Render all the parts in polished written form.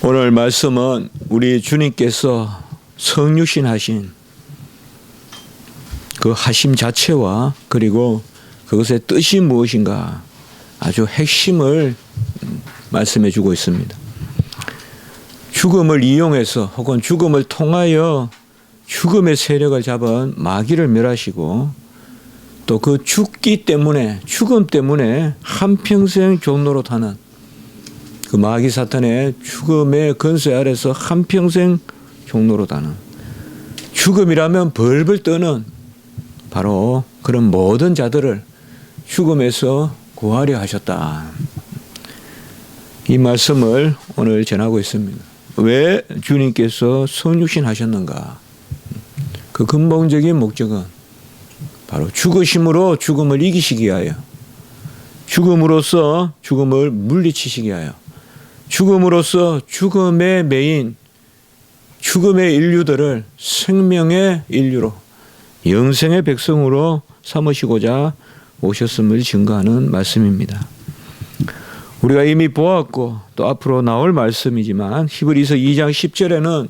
오늘 말씀은 우리 주님께서 성육신 하신 그 하심 자체와 그리고 그것의 뜻이 무엇인가 아주 핵심을 말씀해 주고 있습니다. 죽음을 이용해서 혹은 죽음을 통하여 죽음의 세력을 잡은 마귀를 멸하시고 또 그 죽음 때문에 한평생 종노릇하는 그 마귀 사탄의 죽음의 근세 아래서 한평생 종노릇하는 죽음이라면 벌벌 떠는 바로 그런 모든 자들을 죽음에서 구하려 하셨다. 이 말씀을 오늘 전하고 있습니다. 왜 주님께서 성육신 하셨는가? 그 근본적인 목적은 바로 죽으심으로 죽음을 이기시기 위하여, 죽음으로써 죽음을 물리치시기 위하여, 죽음으로써 죽음의 메인, 죽음의 인류들을 생명의 인류로, 영생의 백성으로 삼으시고자 오셨음을 증거하는 말씀입니다. 우리가 이미 보았고 또 앞으로 나올 말씀이지만 히브리서 2장 10절에는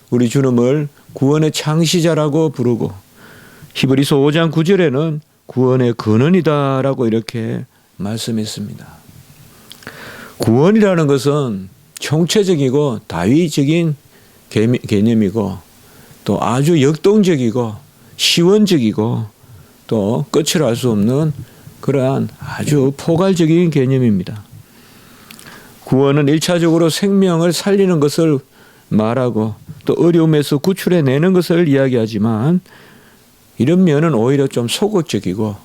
우리 주님을 구원의 창시자라고 부르고 히브리서 5장 9절에는 구원의 근원이다라고 이렇게 말씀했습니다. 구원이라는 것은 총체적이고 다위적인 개념이고 또 아주 역동적이고 시원적이고 또 끝을 알 수 없는 그러한 아주 포괄적인 개념입니다. 구원은 1차적으로 생명을 살리는 것을 말하고 또 어려움에서 구출해내는 것을 이야기하지만 이런 면은 오히려 좀 소극적이고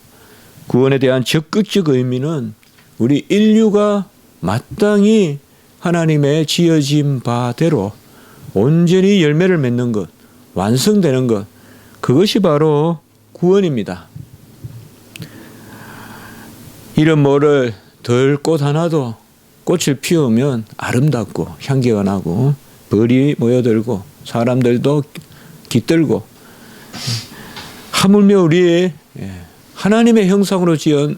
구원에 대한 적극적 의미는 우리 인류가 마땅히 하나님의 지어진 바대로 온전히 열매를 맺는 것, 완성되는 것, 그것이 바로 구원입니다. 이런 모를 덜 꽃 하나도 꽃을 피우면 아름답고 향기가 나고 벌이 모여들고 사람들도 깃들고 하물며 우리의 하나님의 형상으로 지은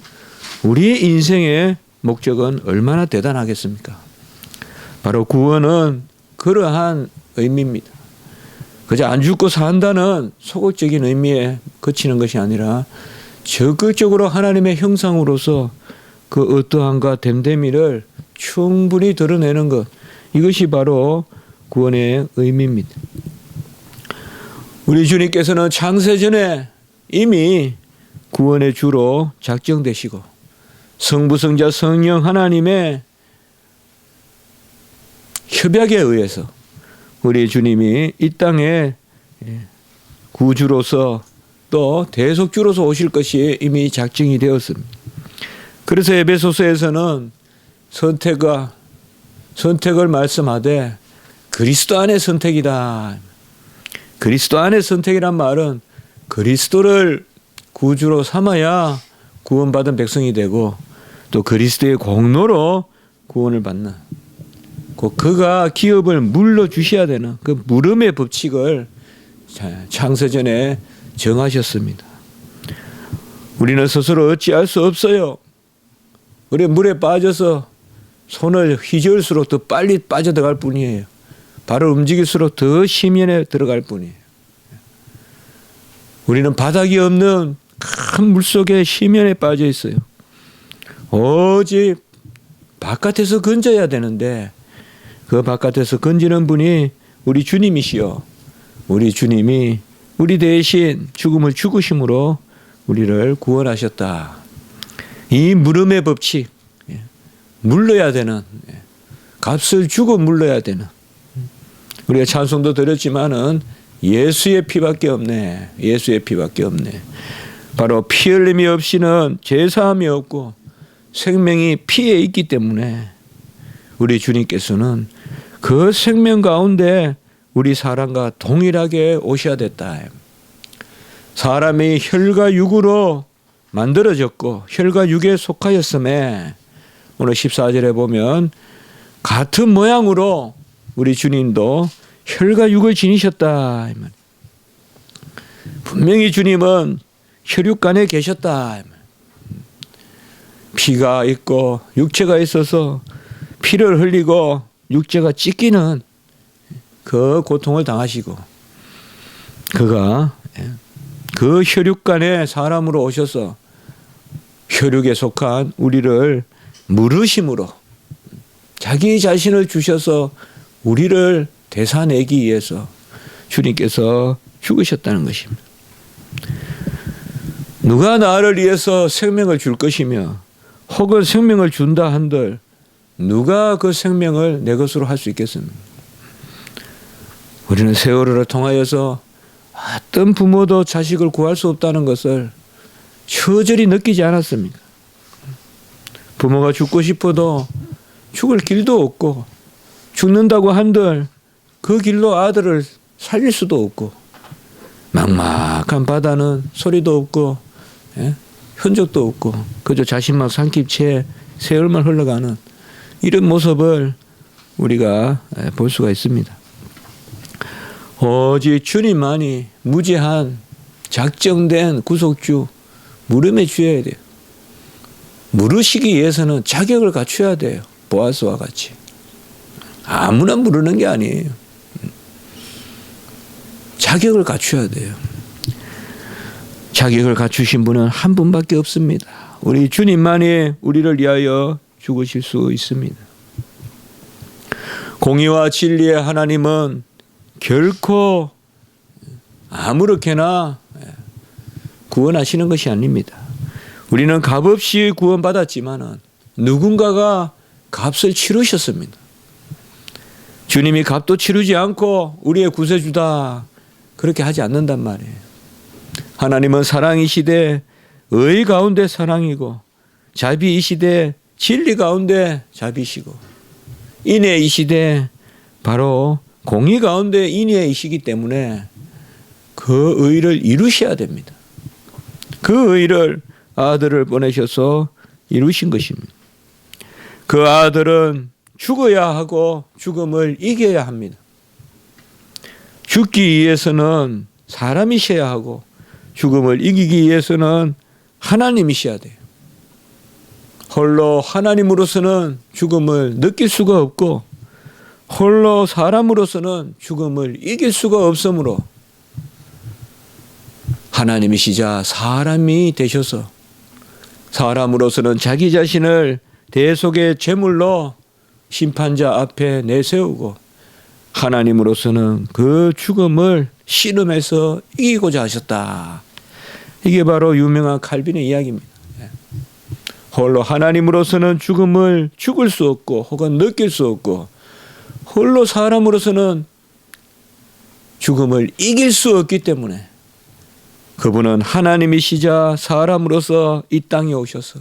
우리의 인생의 목적은 얼마나 대단하겠습니까? 바로 구원은 그러한 의미입니다. 그저 안 죽고 산다는 소극적인 의미에 그치는 것이 아니라 적극적으로 하나님의 형상으로서 그 어떠함과 됨됨이를 충분히 드러내는 것, 이것이 바로 구원의 의미입니다. 우리 주님께서는 창세전에 이미 구원의 주로 작정되시고 성부, 성자, 성령 하나님의 협약에 의해서 우리 주님이 이 땅에 구주로서 또 대속주로서 오실 것이 이미 작정이 되었습니다. 그래서 에베소서에서는 선택을 말씀하되 그리스도 안의 선택이다. 그리스도 안의 선택이란 말은 그리스도를 구주로 삼아야 구원받은 백성이 되고 또 그리스도의 공로로 구원을 받는 그가 기업을 물러주셔야 되는 그 물음의 법칙을 창세전에 정하셨습니다. 우리는 스스로 어찌할 수 없어요. 우리 물에 빠져서 손을 휘저을수록 더 빨리 빠져들어갈 뿐이에요. 발을 움직일수록 더 심연에 들어갈 뿐이에요. 우리는 바닥이 없는 큰 물속에 심연에 빠져 있어요. 오직 바깥에서 건져야 되는데 그 바깥에서 건지는 분이 우리 주님이시여. 우리 주님이 우리 대신 죽음을 죽으심으로 우리를 구원하셨다. 이 물음의 법칙, 물러야 되는, 값을 주고 물러야 되는, 우리가 찬송도 드렸지만은 예수의 피밖에 없네. 예수의 피밖에 없네. 바로 피 흘림이 없이는 제사함이 없고 생명이 피에 있기 때문에 우리 주님께서는 그 생명 가운데 우리 사람과 동일하게 오셔야 됐다. 사람이 혈과 육으로 만들어졌고 혈과 육에 속하였음에 오늘 14절에 보면 같은 모양으로 우리 주님도 혈과 육을 지니셨다. 분명히 주님은 혈육간에 계셨다. 피가 있고 육체가 있어서 피를 흘리고 육체가 찢기는 그 고통을 당하시고 그가 그 혈육간에 사람으로 오셔서 혈육에 속한 우리를 물으심으로 자기 자신을 주셔서 우리를 대사내기 위해서 주님께서 죽으셨다는 것입니다. 누가 나를 위해서 생명을 줄 것이며 혹은 생명을 준다 한들 누가 그 생명을 내 것으로 할 수 있겠습니까? 우리는 세월을 통하여서 어떤 부모도 자식을 구할 수 없다는 것을 처절히 느끼지 않았습니까? 부모가 죽고 싶어도 죽을 길도 없고 죽는다고 한들 그 길로 아들을 살릴 수도 없고 막막한 바다는 소리도 없고 흔적도 없고 그저 자신만 삼킨 채 세월만 흘러가는 이런 모습을 우리가 볼 수가 있습니다. 오직 주님만이 무제한 작정된 구속주 물음에 주어야 돼요. 물으시기 위해서는 자격을 갖춰야 돼요. 보아스와 같이. 아무나 물으는 게 아니에요. 자격을 갖춰야 돼요. 자격을 갖추신 분은 한 분밖에 없습니다. 우리 주님만이 우리를 위하여 죽으실 수 있습니다. 공의와 진리의 하나님은 결코 아무렇게나 구원하시는 것이 아닙니다. 우리는 값없이 구원받았지만 누군가가 값을 치르셨습니다. 주님이 값도 치르지 않고 우리의 구세주다 그렇게 하지 않는단 말이에요. 하나님은 사랑이시되 의 가운데 사랑이고 자비이시되 진리 가운데 자비시고 인애이시되 바로 공의 가운데 인애이시기 때문에 그 의를 이루셔야 됩니다. 그 의를 아들을 보내셔서 이루신 것입니다. 그 아들은 죽어야 하고 죽음을 이겨야 합니다. 죽기 위해서는 사람이셔야 하고 죽음을 이기기 위해서는 하나님이셔야 돼요. 홀로 하나님으로서는 죽음을 느낄 수가 없고 홀로 사람으로서는 죽음을 이길 수가 없으므로 하나님이시자 사람이 되셔서 사람으로서는 자기 자신을 대속의 제물로 심판자 앞에 내세우고 하나님으로서는 그 죽음을 씨름해서 이기고자 하셨다. 이게 바로 유명한 칼빈의 이야기입니다. 홀로 하나님으로서는 죽음을 죽을 수 없고 혹은 느낄 수 없고 홀로 사람으로서는 죽음을 이길 수 없기 때문에 그분은 하나님이시자 사람으로서 이 땅에 오셔서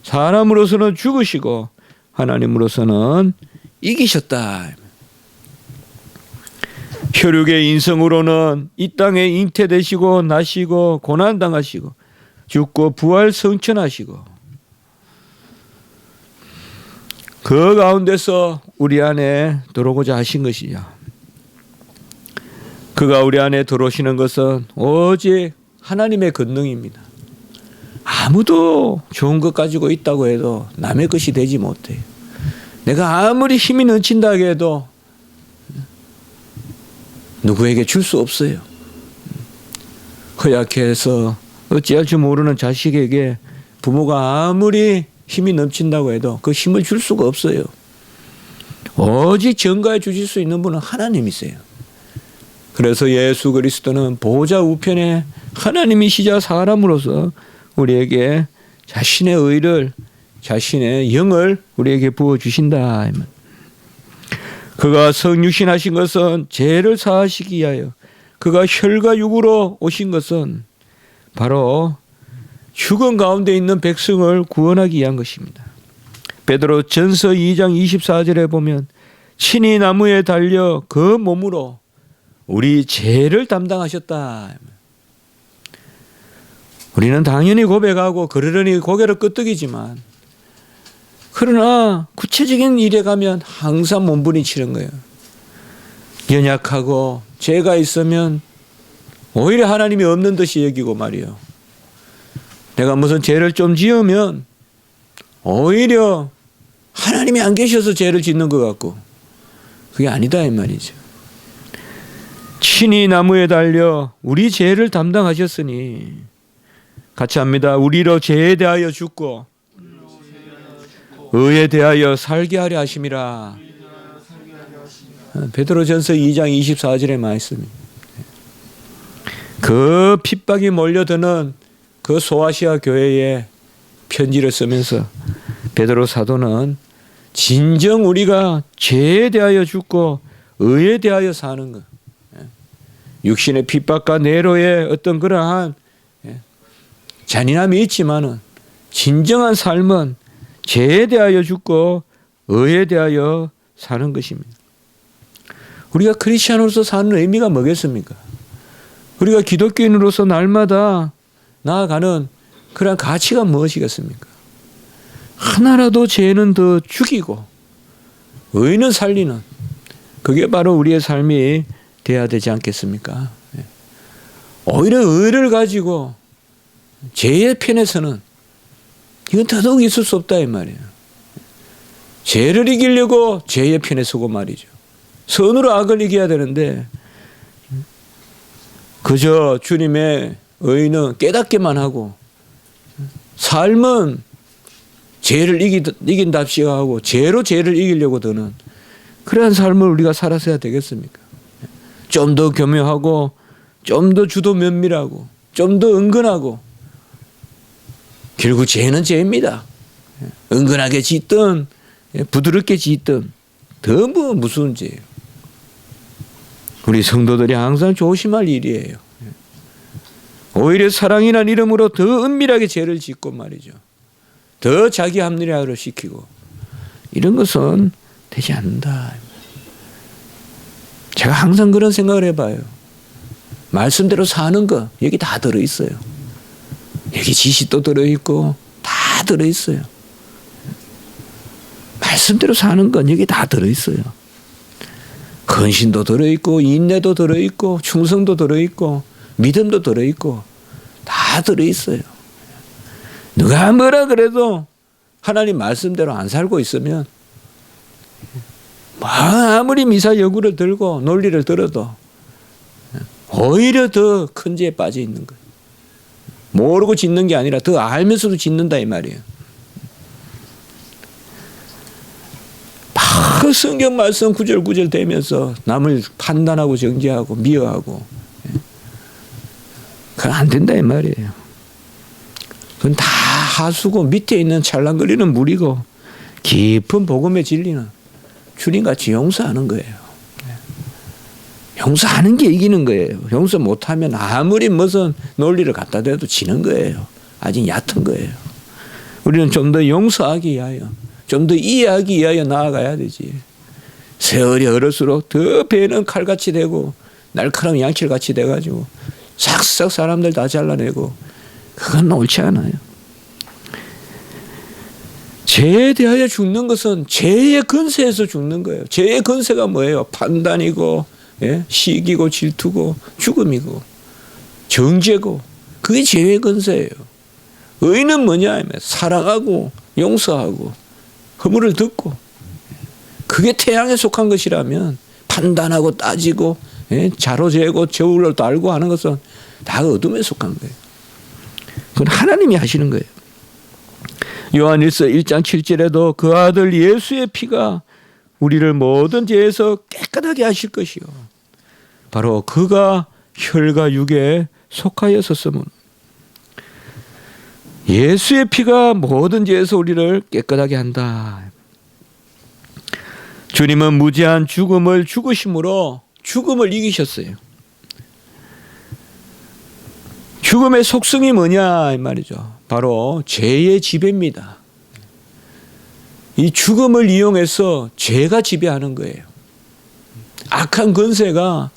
사람으로서는 죽으시고 하나님으로서는 이기셨다. 혈육의 인성으로는 이 땅에 잉태되시고 나시고 고난당하시고 죽고 부활 성천하시고 그 가운데서 우리 안에 들어오고자 하신 것이죠. 그가 우리 안에 들어오시는 것은 오직 하나님의 권능입니다. 아무도 좋은 것 가지고 있다고 해도 남의 것이 되지 못해요. 내가 아무리 힘이 넘친다고 해도 누구에게 줄 수 없어요. 허약해서 어찌할 줄 모르는 자식에게 부모가 아무리 힘이 넘친다고 해도 그 힘을 줄 수가 없어요. 오직 전가해 주실 수 있는 분은 하나님이세요. 그래서 예수 그리스도는 보좌 우편에 하나님이시자 사람으로서 우리에게 자신의 의를 자신의 영을 우리에게 부어주신다. 그가 성육신하신 것은 죄를 사하시기 위하여 그가 혈과 육으로 오신 것은 바로 죽은 가운데 있는 백성을 구원하기 위한 것입니다. 베드로 전서 2장 24절에 보면 친히 나무에 달려 그 몸으로 우리 죄를 담당하셨다. 우리는 당연히 고백하고 그러려니 고개를 끄덕이지만 그러나 구체적인 일에 가면 항상 몸부림치는 거예요. 연약하고 죄가 있으면 오히려 하나님이 없는 듯이 여기고 말이요. 내가 무슨 죄를 좀 지으면 오히려 하나님이 안 계셔서 죄를 짓는 것 같고 그게 아니다 이 말이죠. 친히 나무에 달려 우리 죄를 담당하셨으니 같이 합니다. 우리로 죄에 대하여 죽고 의에 대하여 살게 하려 하심이라. 베드로전서 2장 24절의 말씀입니다. 그 핍박이 몰려드는 그 소아시아 교회에 편지를 쓰면서 베드로 사도는 진정 우리가 죄에 대하여 죽고 의에 대하여 사는 것, 육신의 핍박과 내로의 어떤 그러한 잔인함이 있지만은 진정한 삶은 죄에 대하여 죽고 의에 대하여 사는 것입니다. 우리가 크리스천으로서 사는 의미가 뭐겠습니까? 우리가 기독교인으로서 날마다 나아가는 그런 가치가 무엇이겠습니까? 하나라도 죄는 더 죽이고 의는 살리는, 그게 바로 우리의 삶이 되어야 되지 않겠습니까? 오히려 의를 가지고 죄의 편에서는 이건 더더욱 있을 수 없다 이 말이에요. 죄를 이기려고 죄의 편에 서고 말이죠. 선으로 악을 이겨야 되는데 그저 주님의 의는 깨닫기만 하고 삶은 죄를 이긴답시고 하고 죄로 죄를 이기려고 드는 그러한 삶을 우리가 살았어야 되겠습니까? 좀 더 교묘하고 좀 더 주도 면밀하고 좀 더 은근하고, 결국 죄는 죄입니다. 은근하게 짓든 부드럽게 짓든 더 무서운 죄예요. 우리 성도들이 항상 조심할 일이에요. 오히려 사랑이란 이름으로 더 은밀하게 죄를 짓고 말이죠. 더 자기 합리화를 시키고 이런 것은 되지 않는다. 제가 항상 그런 생각을 해봐요. 말씀대로 사는 거 여기 다 들어있어요. 여기 지식도 들어있고 다 들어있어요. 말씀대로 사는 건 여기 다 들어있어요. 헌신도 들어있고 인내도 들어있고 충성도 들어있고 믿음도 들어있고 다 들어있어요. 누가 뭐라 그래도 하나님 말씀대로 안 살고 있으면 아무리 미사여구를 들고 논리를 들어도 오히려 더 큰 죄에 빠져 있는 거예요. 모르고 짓는 게 아니라 더 알면서도 짓는다 이 말이에요. 막 성경 말씀 구절구절 대면서 남을 판단하고 정죄하고 미워하고 그건 안 된다 이 말이에요. 그건 다 하수고 밑에 있는 찰랑거리는 물이고 깊은 복음의 진리는 주님같이 용서하는 거예요. 용서하는 게 이기는 거예요. 용서 못하면 아무리 무슨 논리를 갖다 대도 지는 거예요. 아직 얕은 거예요. 우리는 좀 더 용서하기 위하여, 좀 더 이해하기 위하여 나아가야 되지. 세월이 어릴수록 더 배는 칼같이 되고 날카로운 양칠같이 돼가지고 싹싹 사람들 다 잘라내고 그건 옳지 않아요. 죄에 대하여 죽는 것은 죄의 근세에서 죽는 거예요. 죄의 근세가 뭐예요? 판단이고 시기고 질투고 죽음이고 정죄고 그게 죄의 근세예요. 의는 뭐냐 하면 사랑하고 용서하고 허물을 듣고, 그게 태양에 속한 것이라면 판단하고 따지고 자로 재고 저울로 달고 하는 것은 다 어둠에 속한 거예요. 그건 하나님이 하시는 거예요. 요한일서 1장 7절에도 그 아들 예수의 피가 우리를 모든 죄에서 깨끗하게 하실 것이요 바로 그가 혈과 육에 속하였었으므로, 예수의 피가 모든 죄에서 우리를 깨끗하게 한다. 주님은 무지한 죽음을 죽으심으로 죽음을 이기셨어요. 죽음의 속성이 뭐냐 이 말이죠. 바로 죄의 지배입니다. 이 죽음을 이용해서 죄가 지배하는 거예요. 악한 권세가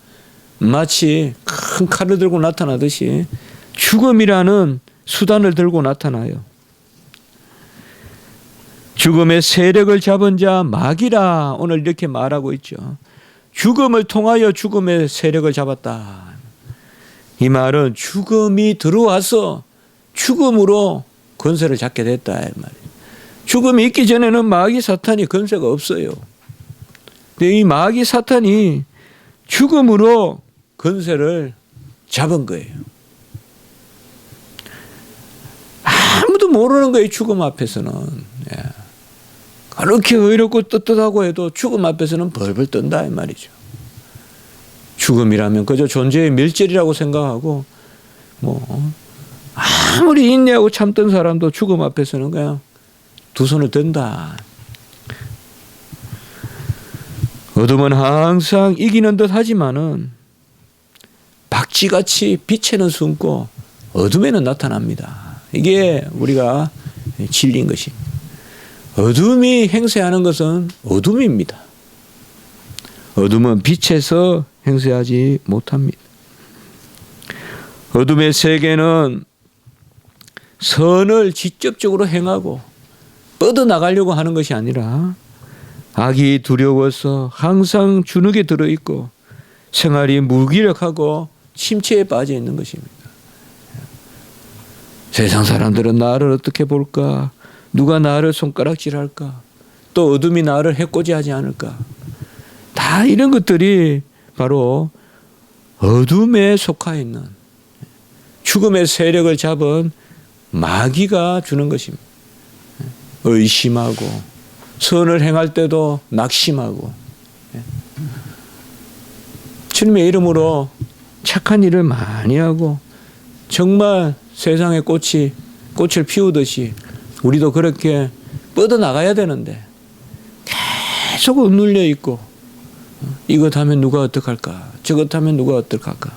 마치 큰 칼을 들고 나타나듯이 죽음이라는 수단을 들고 나타나요. 죽음의 세력을 잡은 자 마귀라 오늘 이렇게 말하고 있죠. 죽음을 통하여 죽음의 세력을 잡았다. 이 말은 죽음이 들어와서 죽음으로 권세를 잡게 됐다 이 말이에요. 죽음이 있기 전에는 마귀 사탄이 권세가 없어요. 근데 이 마귀 사탄이 죽음으로 권세를 잡은 거예요. 아무도 모르는 거예요. 죽음 앞에서는. 예. 그렇게 의롭고 떳떳하고 해도 죽음 앞에서는 벌벌 떤다 이 말이죠. 죽음이라면 그저 존재의 멸절이라고 생각하고 뭐 아무리 인내하고 참던 사람도 죽음 앞에서는 그냥 두 손을 든다. 어둠은 항상 이기는 듯 하지만은 박쥐같이 빛에는 숨고 어둠에는 나타납니다. 이게 우리가 진리인 것입니다. 어둠이 행세하는 것은 어둠입니다. 어둠은 빛에서 행세하지 못합니다. 어둠의 세계는 선을 직접적으로 행하고 뻗어나가려고 하는 것이 아니라 악이 두려워서 항상 주눅에 들어있고 생활이 무기력하고 침체에 빠져 있는 것입니다. 세상 사람들은 나를 어떻게 볼까? 누가 나를 손가락질할까? 또 어둠이 나를 해코지하지 않을까? 다 이런 것들이 바로 어둠에 속하 있는 죽음의 세력을 잡은 마귀가 주는 것입니다. 의심하고 선을 행할 때도 낙심하고 주님의 이름으로 착한 일을 많이 하고 정말 세상의 꽃을 피우듯이 우리도 그렇게 뻗어나가야 되는데 계속 억눌려 있고 이것 하면 누가 어떡할까? 저것 하면 누가 어떡할까?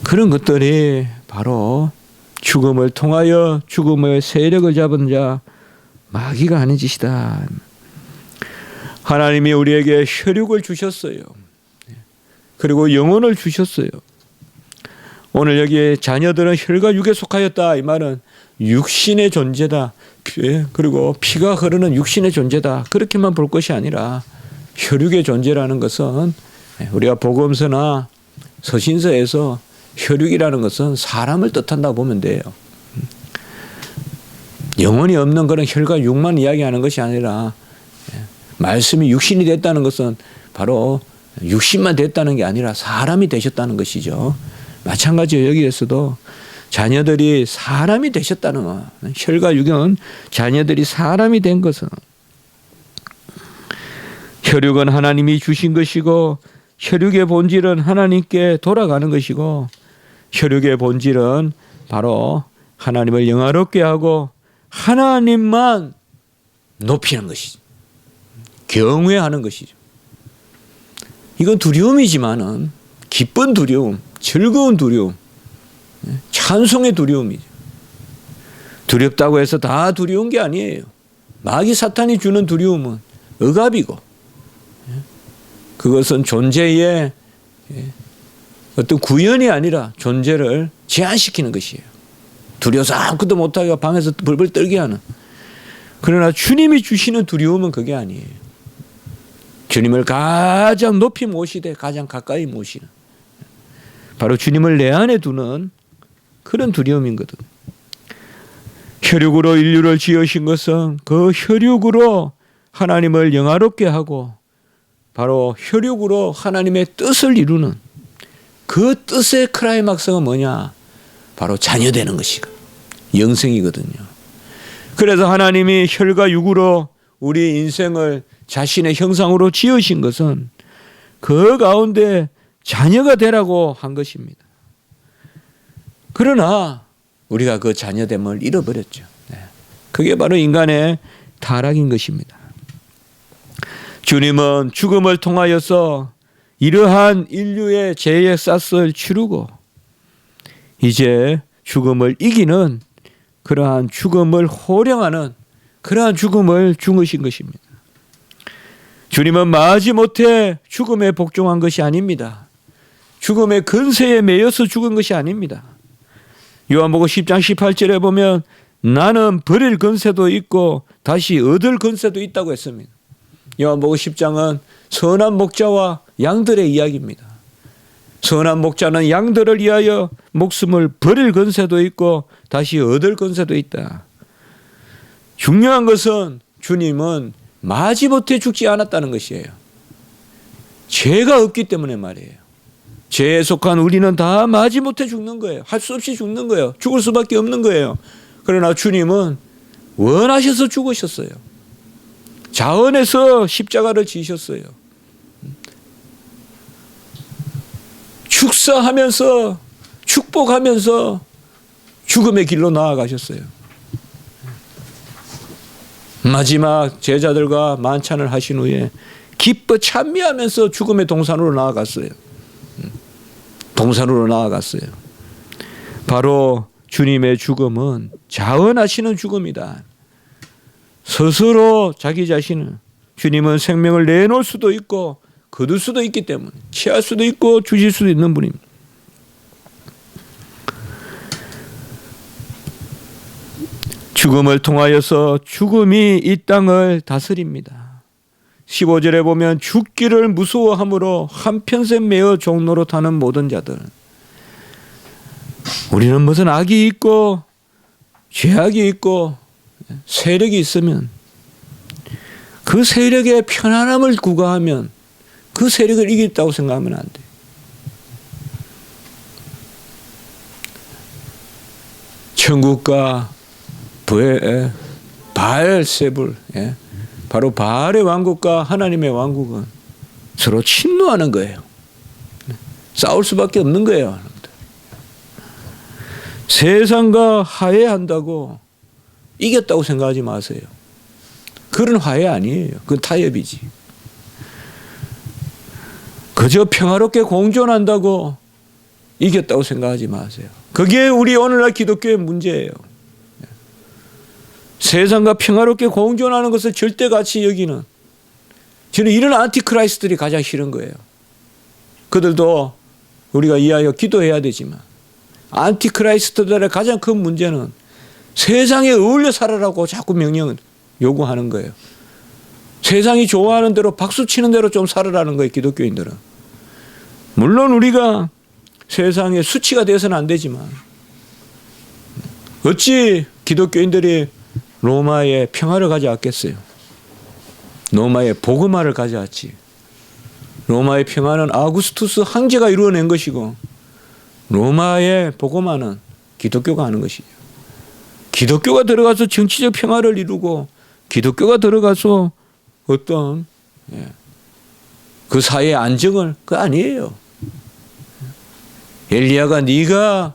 그런 것들이 바로 죽음을 통하여 죽음의 세력을 잡은 자 마귀가 하는 짓이다. 하나님이 우리에게 혈육을 주셨어요. 그리고 영혼을 주셨어요. 오늘 여기에 자녀들은 혈과 육에 속하였다. 이 말은 육신의 존재다. 그리고 피가 흐르는 육신의 존재다. 그렇게만 볼 것이 아니라 혈육의 존재라는 것은 우리가 복음서나 서신서에서 혈육이라는 것은 사람을 뜻한다고 보면 돼요. 영혼이 없는 그런 혈과 육만 이야기하는 것이 아니라 말씀이 육신이 됐다는 것은 바로 육신만 됐다는 게 아니라 사람이 되셨다는 것이죠. 마찬가지로 여기에서도 자녀들이 사람이 되셨다는 것. 혈과 육은 자녀들이 사람이 된 것은 혈육은 하나님이 주신 것이고 혈육의 본질은 하나님께 돌아가는 것이고 혈육의 본질은 바로 하나님을 영화롭게 하고 하나님만 높이는 것이죠. 경외하는 것이죠. 이건 두려움이지만은 기쁜 두려움, 즐거운 두려움, 찬송의 두려움이죠. 두렵다고 해서 다 두려운 게 아니에요. 마귀 사탄이 주는 두려움은 억압이고 그것은 존재의 어떤 구현이 아니라 존재를 제한시키는 것이에요. 두려워서 아무것도 못하게 방에서 벌벌 떨게 하는. 그러나 주님이 주시는 두려움은 그게 아니에요. 주님을 가장 높이 모시되 가장 가까이 모시는 바로 주님을 내 안에 두는 그런 두려움이거든. 혈육으로 인류를 지으신 것은 그 혈육으로 하나님을 영화롭게 하고 바로 혈육으로 하나님의 뜻을 이루는 그 뜻의 클라이막스가 뭐냐? 바로 자녀되는 것이고 영생이거든요. 그래서 하나님이 혈과 육으로 우리 인생을 자신의 형상으로 지으신 것은 그 가운데 자녀가 되라고 한 것입니다. 그러나 우리가 그 자녀됨을 잃어버렸죠. 그게 바로 인간의 타락인 것입니다. 주님은 죽음을 통하여서 이러한 인류의 죄의 싹을 치르고 이제 죽음을 이기는 그러한 죽음을 호령하는 그러한 죽음을 죽으신 것입니다. 주님은 마지못해 죽음에 복종한 것이 아닙니다. 죽음의 근세에 매여서 죽은 것이 아닙니다. 요한복음 10장 18절에 보면 나는 버릴 근세도 있고 다시 얻을 근세도 있다고 했습니다. 요한복음 10장은 선한 목자와 양들의 이야기입니다. 선한 목자는 양들을 위하여 목숨을 버릴 근세도 있고 다시 얻을 근세도 있다. 중요한 것은 주님은 마지못해 죽지 않았다는 것이에요. 죄가 없기 때문에 말이에요. 죄에 속한 우리는 다 마지못해 죽는 거예요. 할 수 없이 죽는 거예요. 죽을 수밖에 없는 거예요. 그러나 주님은 원하셔서 죽으셨어요. 자원해서 십자가를 지셨어요. 축사하면서 축복하면서 죽음의 길로 나아가셨어요. 마지막 제자들과 만찬을 하신 후에 기뻐 찬미하면서 죽음의 동산으로 나아갔어요. 동산으로 나아갔어요. 바로 주님의 죽음은 자원하시는 죽음이다. 스스로 자기 자신을, 주님은 생명을 내놓을 수도 있고 거둘 수도 있기 때문에, 취할 수도 있고 주실 수도 있는 분입니다. 죽음을 통하여서 죽음이 이 땅을 다스립니다. 15절에 보면 죽기를 무서워함으로 한평생 매어 종로로 타는 모든 자들. 우리는 무슨 악이 있고 죄악이 있고 세력이 있으면 그 세력의 편안함을 구가하면 그 세력을 이기겠다고 생각하면 안 돼. 천국과 바알세불, 바로 바알의 왕국과 하나님의 왕국은 서로 침노하는 거예요. 싸울 수밖에 없는 거예요. 세상과 화해한다고 이겼다고 생각하지 마세요. 그런 화해 아니에요. 그건 타협이지. 그저 평화롭게 공존한다고 이겼다고 생각하지 마세요. 그게 우리 오늘날 기독교의 문제예요. 세상과 평화롭게 공존하는 것을 절대 가치 여기는, 저는 이런 안티크라이스트들이 가장 싫은 거예요. 그들도 우리가 이해하여 기도해야 되지만 안티크라이스트들의 가장 큰 문제는 세상에 어울려 살아라고 자꾸 명령을 요구하는 거예요. 세상이 좋아하는 대로 박수 치는 대로 좀 살아라는 거예요. 기독교인들은. 물론 우리가 세상에 수치가 되어서는 안 되지만 어찌 기독교인들이 로마의 평화를 가져왔겠어요? 로마의 복음화를 가져왔지. 로마의 평화는 아구스투스 황제가 이루어낸 것이고 로마의 복음화는 기독교가 하는 것이죠. 기독교가 들어가서 정치적 평화를 이루고 기독교가 들어가서 어떤 그 사회의 안정을, 그거 아니에요. 엘리야가 네가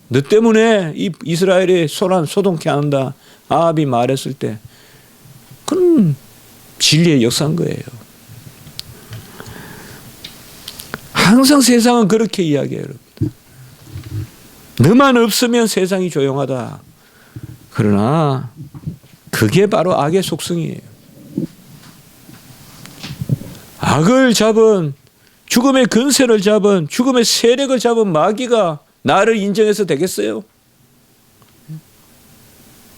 너 때문에 이 이스라엘이 소동케 한다 아합이 말했을 때 그건 진리의 역사인 거예요. 항상 세상은 그렇게 이야기해요. 여러분. 너만 없으면 세상이 조용하다. 그러나 그게 바로 악의 속성이에요. 악을 잡은, 죽음의 근세를 잡은, 죽음의 세력을 잡은 마귀가 나를 인정해서 되겠어요?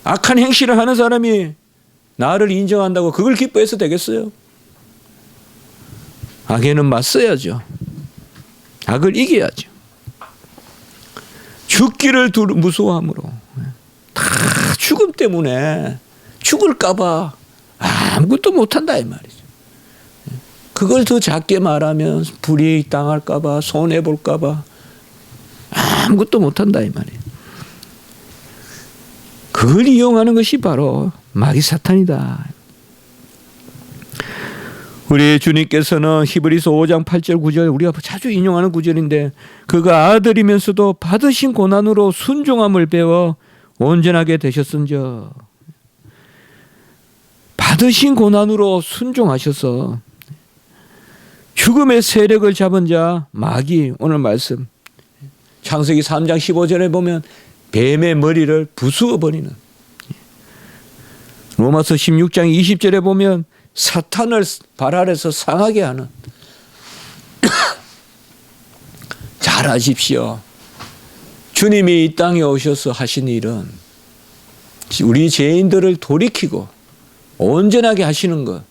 악한 행실을 하는 사람이 나를 인정한다고 그걸 기뻐해서 되겠어요? 악에는 맞서야죠. 악을 이겨야죠. 죽기를 무서워함으로. 다 죽음 때문에 죽을까봐 아무것도 못한다 이 말이죠. 그걸 더 작게 말하면 불이익 당할까봐, 손해볼까봐 아무것도 못한다 이 말이에요. 그걸 이용하는 것이 바로 마귀 사탄이다. 우리 주님께서는 히브리서 5장 8절 9절 우리가 자주 인용하는 구절인데, 그가 아들이면서도 받으신 고난으로 순종함을 배워 온전하게 되셨은저. 받으신 고난으로 순종하셔서 죽음의 세력을 잡은 자 마귀, 오늘 말씀 창세기 3장 15절에 보면 뱀의 머리를 부수어 버리는, 로마서 16장 20절에 보면 사탄을 발 아래서 상하게 하는. 잘 아십시오. 주님이 이 땅에 오셔서 하신 일은 우리 죄인들을 돌이키고 온전하게 하시는 것,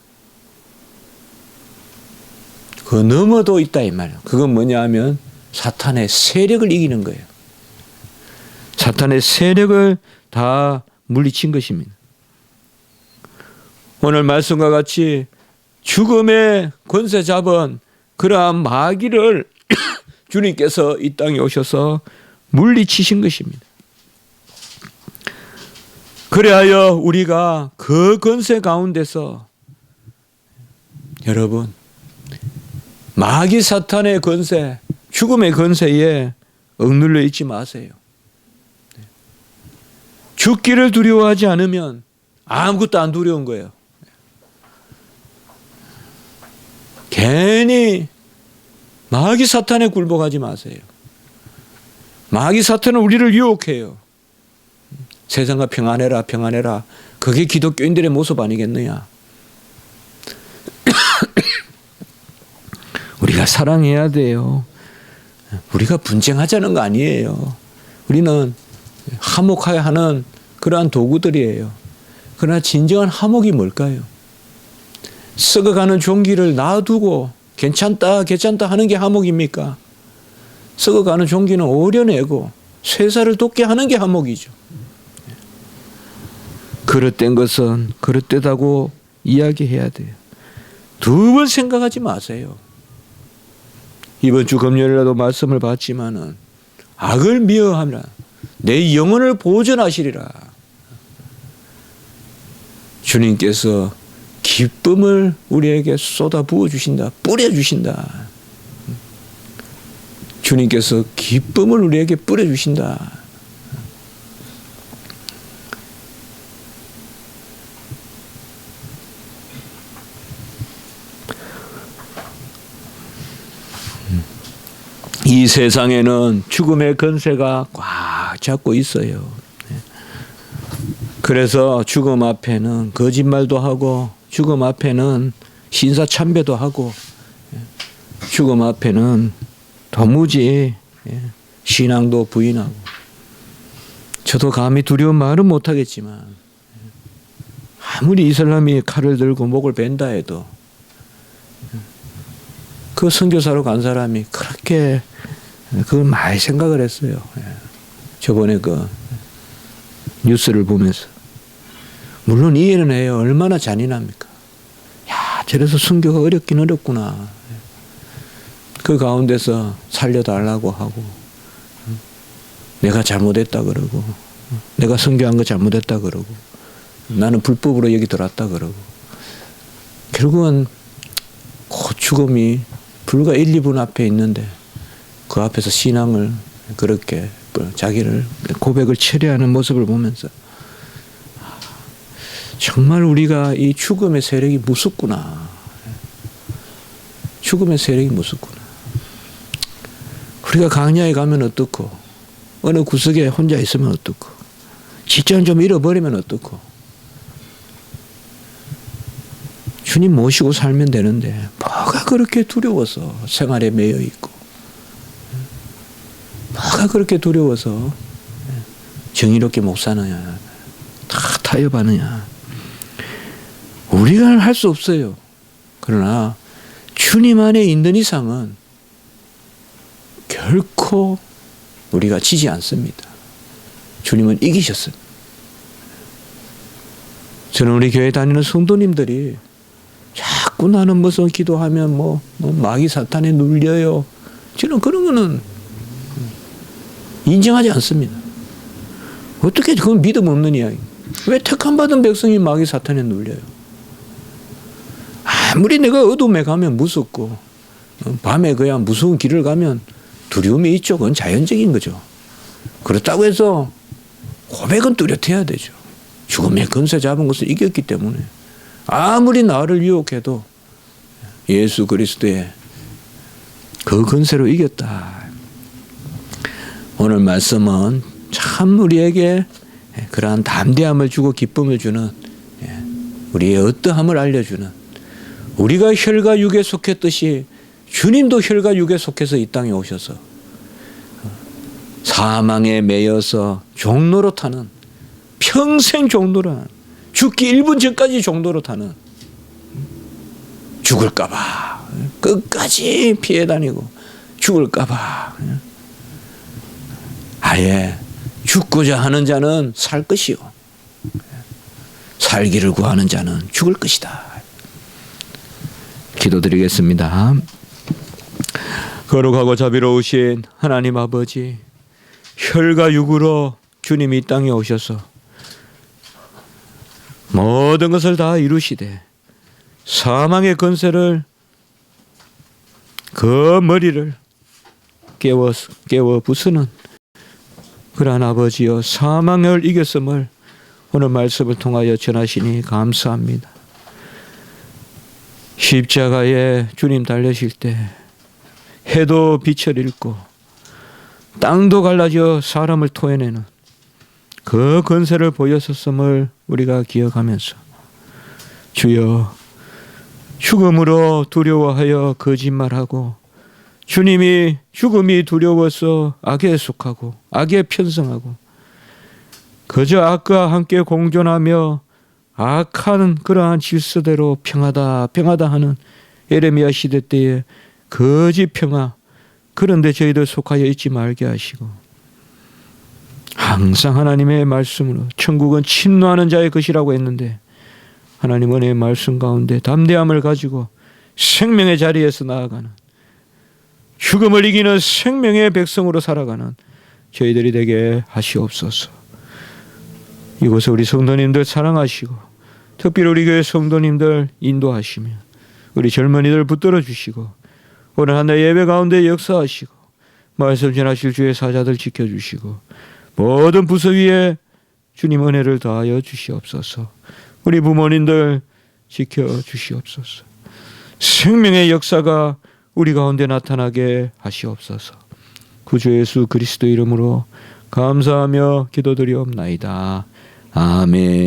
그 너머도 있다 이 말이에요. 그건 뭐냐 하면 사탄의 세력을 이기는 거예요. 사탄의 세력을 다 물리친 것입니다. 오늘 말씀과 같이 죽음의 권세 잡은 그러한 마귀를 주님께서 이 땅에 오셔서 물리치신 것입니다. 그래야 우리가 그 권세 가운데서 여러분 마귀 사탄의 권세, 죽음의 권세에 억눌려 있지 마세요. 죽기를 두려워하지 않으면 아무것도 안 두려운 거예요. 괜히 마귀 사탄에 굴복하지 마세요. 마귀 사탄은 우리를 유혹해요. 세상과 평안해라, 평안해라. 그게 기독교인들의 모습 아니겠느냐. 우리가 사랑해야 돼요. 우리가 분쟁하자는 거 아니에요. 우리는 화목해야 하는 그러한 도구들이에요. 그러나 진정한 화목이 뭘까요? 썩어가는 종기를 놔두고 괜찮다 괜찮다 하는 게 화목입니까? 썩어가는 종기는 오려내고 쇠사를 돋게 하는 게 화목이죠. 그릇된 것은 그릇되다고 이야기해야 돼요. 두 번 생각하지 마세요. 이번 주 금요일에도 말씀을 봤지만은 악을 미워하라. 내 영혼을 보존하시리라. 주님께서 기쁨을 우리에게 쏟아 부어 주신다. 뿌려 주신다. 주님께서 기쁨을 우리에게 뿌려 주신다. 이 세상에는 죽음의 권세가 꽉 잡고 있어요. 그래서 죽음 앞에는 거짓말도 하고 죽음 앞에는 신사참배도 하고 죽음 앞에는 도무지 신앙도 부인하고 저도 감히 두려운 말은 못하겠지만 아무리 이슬람이 칼을 들고 목을 벤다 해도 그 선교사로 간 사람이 그렇게 그걸 많이 생각을 했어요. 저번에 그 뉴스를 보면서 물론 이해는 해요. 얼마나 잔인합니까? 야, 저래서 선교가 어렵긴 어렵구나. 그 가운데서 살려달라고 하고 내가 잘못했다 그러고 내가 선교한 거 잘못했다 그러고 나는 불법으로 여기 들어왔다 그러고 결국은 그 죽음이 불과 1, 2분 앞에 있는데 그 앞에서 신앙을 그렇게 자기를 고백을 처리하는 모습을 보면서 정말 우리가 이 죽음의 세력이 무섭구나. 죽음의 세력이 무섭구나. 우리가 강야에 가면 어떻고 어느 구석에 혼자 있으면 어떻고 직장 좀 잃어버리면 어떻고 주님 모시고 살면 되는데 뭐가 그렇게 두려워서 생활에 매여 있고 뭐가 그렇게 두려워서 정의롭게 못 사느냐 다 타협하느냐. 우리가 할 수 없어요. 그러나 주님 안에 있는 이상은 결코 우리가 지지 않습니다. 주님은 이기셨습니다. 저는 우리 교회 다니는 성도님들이 자꾸 나는 무슨 기도하면 뭐 마귀 사탄에 눌려요. 저는 그런 거는 인정하지 않습니다. 어떻게 그건 믿음 없는 이야기. 왜 택함 받은 백성이 마귀 사탄에 눌려요? 아무리 내가 어둠에 가면 무섭고 밤에 그냥 무서운 길을 가면 두려움이 있죠. 그건 자연적인 거죠. 그렇다고 해서 고백은 뚜렷해야 되죠. 죽음의 권세 잡은 것을 이겼기 때문에 아무리 나를 유혹해도 예수 그리스도의 그 권세로 이겼다. 오늘 말씀은 참 우리에게 그러한 담대함을 주고 기쁨을 주는 우리의 어떠함을 알려주는 우리가 혈과 육에 속했듯이 주님도 혈과 육에 속해서 이 땅에 오셔서 사망에 매여서 종로로 타는 평생 종로로 하는 죽기 1분 전까지 종로로 타는 죽을까봐 끝까지 피해 다니고 죽을까봐 아예 죽고자 하는 자는 살 것이요 살기를 구하는 자는 죽을 것이다. 기도드리겠습니다. 거룩하고 자비로우신 하나님 아버지, 혈과 육으로 주님이 이 땅에 오셔서 모든 것을 다 이루시되 사망의 권세를 그 머리를 깨워 부수는 그러한 아버지여, 사망을 이겼음을 오늘 말씀을 통하여 전하시니 감사합니다. 십자가에 주님 달리실 때 해도 빛을 잃고 땅도 갈라져 사람을 토해내는 그 권세를 보였었음을 우리가 기억하면서, 주여, 죽음으로 두려워하여 거짓말하고 주님이 죽음이 두려워서 악에 속하고 악에 편성하고 그저 악과 함께 공존하며 악한 그러한 질서대로 평하다 평하다 하는 예레미야 시대 때의 거짓 평화, 그런데 저희들 속하여 있지 말게 하시고 항상 하나님의 말씀으로 천국은 침노하는 자의 것이라고 했는데, 하나님 은혜의 말씀 가운데 담대함을 가지고 생명의 자리에서 나아가는, 죽음을 이기는 생명의 백성으로 살아가는 저희들이 되게 하시옵소서. 이곳에 우리 성도님들 사랑하시고 특별히 우리 교회 성도님들 인도하시며 우리 젊은이들 붙들어 주시고 오늘 한 해 예배 가운데 역사하시고 말씀 전하실 주의 사자들 지켜주시고 모든 부서 위에 주님 은혜를 더하여 주시옵소서. 우리 부모님들 지켜주시옵소서. 생명의 역사가 우리 가운데 나타나게 하시옵소서. 구주 예수 그리스도 이름으로 감사하며 기도드리옵나이다. 아멘.